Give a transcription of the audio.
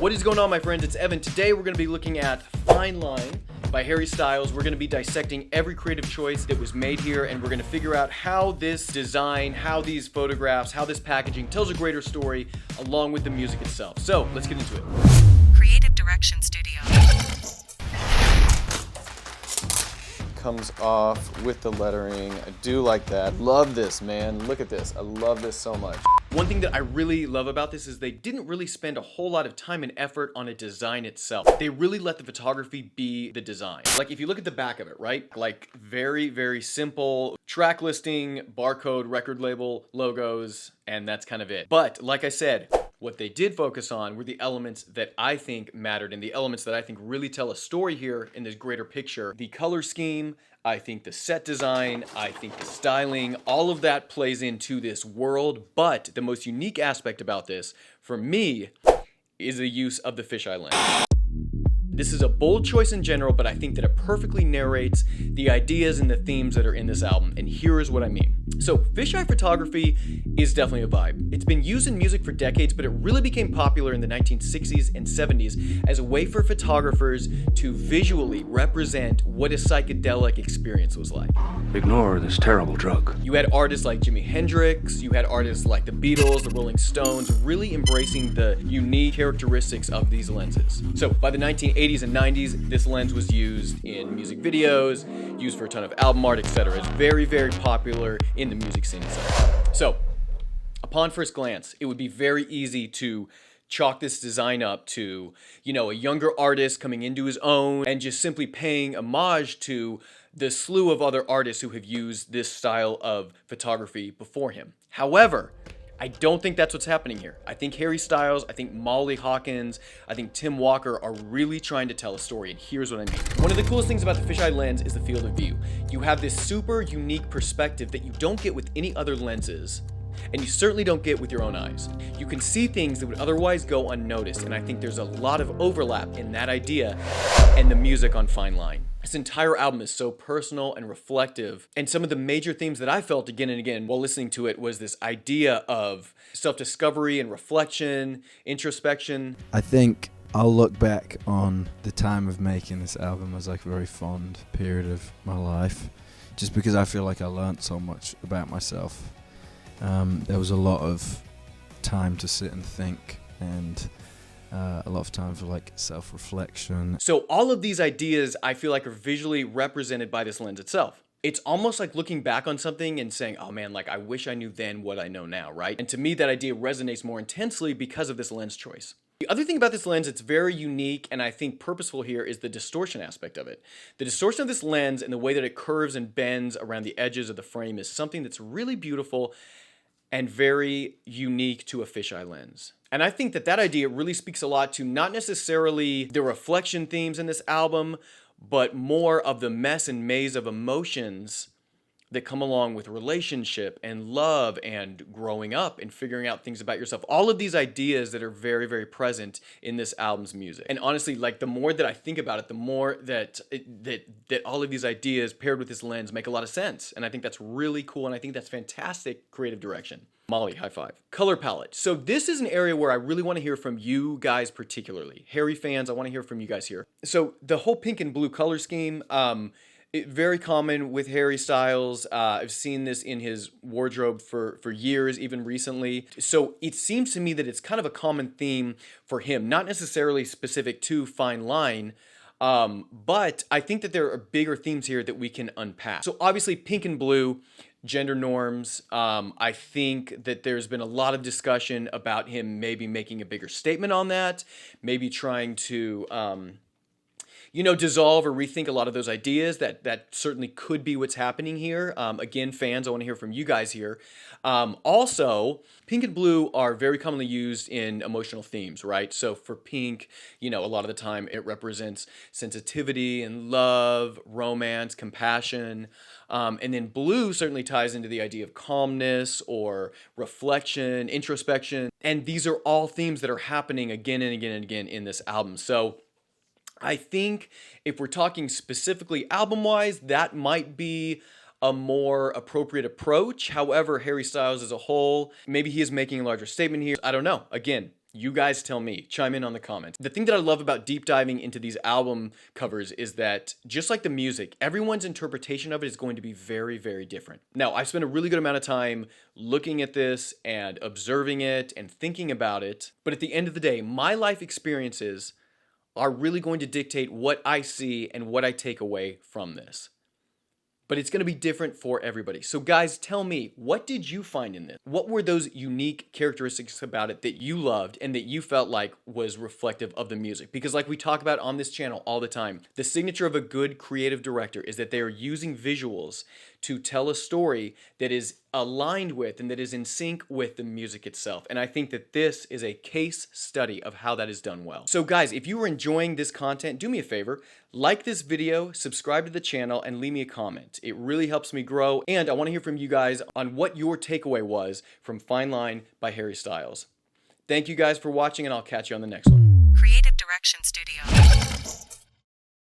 What is going on, my friends? It's Evan. Today we're going to be looking at Fine Line by Harry Styles. We're going to be dissecting every creative choice that was made here, and we're going to figure out how this design, how these photographs, how this packaging tells a greater story along with the music itself. So let's get into it. Creative Direction Studio. Comes off with the lettering. I do like that. Love this, man. Look at this. I love this so much. One thing that I really love about this is they didn't really spend a whole lot of time and effort on a design itself. They really let the photography be the design. Like if you look at the back of it, right? Like very, very simple track listing, barcode, record label, logos, and that's kind of it. But like I said, what they did focus on were the elements that I think mattered and the elements that I think really tell a story here in this greater picture. The color scheme, I think the set design, I think the styling, all of that plays into this world. But the most unique aspect about this, for me, is the use of the fisheye lens. This is a bold choice in general, but I think that it perfectly narrates the ideas and the themes that are in this album, and here is what I mean. So, fisheye photography is definitely a vibe. It's been used in music for decades, but it really became popular in the 1960s and 70s as a way for photographers to visually represent what a psychedelic experience was like. Ignore this terrible drug. You had artists like Jimi Hendrix, you had artists like the Beatles, the Rolling Stones, really embracing the unique characteristics of these lenses. So, by the 1980s and 90s, this lens was used in music videos, used for a ton of album art, etc. It's very, very popular in the music scene itself. So, upon first glance, it would be very easy to chalk this design up to, a younger artist coming into his own and just simply paying homage to the slew of other artists who have used this style of photography before him. However, I don't think that's what's happening here. I think Harry Styles, I think Molly Hawkins, I think Tim Walker are really trying to tell a story, and here's what I mean. One of the coolest things about the fisheye lens is the field of view. You have this super unique perspective that you don't get with any other lenses, and you certainly don't get with your own eyes. You can see things that would otherwise go unnoticed, and I think there's a lot of overlap in that idea and the music on Fine Line. This entire album is so personal and reflective, and some of the major themes that I felt again and again while listening to it was this idea of self-discovery and reflection, introspection. I think I'll look back on the time of making this album as like a very fond period of my life, just because I feel like I learned so much about myself. There was a lot of time to sit and think, and a lot of time for like self-reflection. So all of these ideas I feel like are visually represented by this lens itself. It's almost like looking back on something and saying, oh man, like I wish I knew then what I know now, right? And to me, that idea resonates more intensely because of this lens choice. The other thing about this lens that's very unique and I think purposeful here is the distortion aspect of it. The distortion of this lens and the way that it curves and bends around the edges of the frame is something that's really beautiful and very unique to a fisheye lens. And I think that idea really speaks a lot to not necessarily the reflection themes in this album, but more of the mess and maze of emotions that come along with relationship and love and growing up and figuring out things about yourself. All of these ideas that are very, very present in this album's music. And honestly, like the more that I think about it, the more that all of these ideas paired with this lens make a lot of sense. And I think that's really cool, and I think that's fantastic creative direction. Molly, high five. Color palette. So this is an area where I really want to hear from you guys particularly. Harry fans, I want to hear from you guys here. So the whole pink and blue color scheme, very common with Harry Styles. I've seen this in his wardrobe for years, even recently. So it seems to me that it's kind of a common theme for him, not necessarily specific to Fine Line, but I think that there are bigger themes here that we can unpack. So obviously pink and blue, gender norms. I think that there's been a lot of discussion about him maybe making a bigger statement on that, maybe trying to dissolve or rethink a lot of those ideas. That certainly could be what's happening here. Again, fans, I want to hear from you guys here. Also, pink and blue are very commonly used in emotional themes, right? So for pink, a lot of the time it represents sensitivity and love, romance, compassion. And then blue certainly ties into the idea of calmness or reflection, introspection. And these are all themes that are happening again and again and again in this album. So I think if we're talking specifically album-wise, that might be a more appropriate approach. However, Harry Styles as a whole, maybe he is making a larger statement here. I don't know. Again, You guys tell me. Chime in on the comments. The thing that I love about deep diving into these album covers is that, just like the music, everyone's interpretation of it is going to be very, very different. Now, I spent a really good amount of time looking at this and observing it and thinking about it. But at the end of the day, my life experiences are really going to dictate what I see and what I take away from this. But it's going to be different for everybody. So guys, tell me, what did you find in this? What were those unique characteristics about it that you loved and that you felt like was reflective of the music? Because like we talk about on this channel all the time, the signature of a good creative director is that they are using visuals to tell a story that is aligned with and that is in sync with the music itself. And I think that this is a case study of how that is done well. So guys, if you were enjoying this content, do me a favor, like this video, subscribe to the channel, and leave me a comment. It really helps me grow, and I want to hear from you guys on what your takeaway was from Fine Line by Harry Styles. Thank you guys for watching, and I'll catch you on the next one. Creative Direction Studio.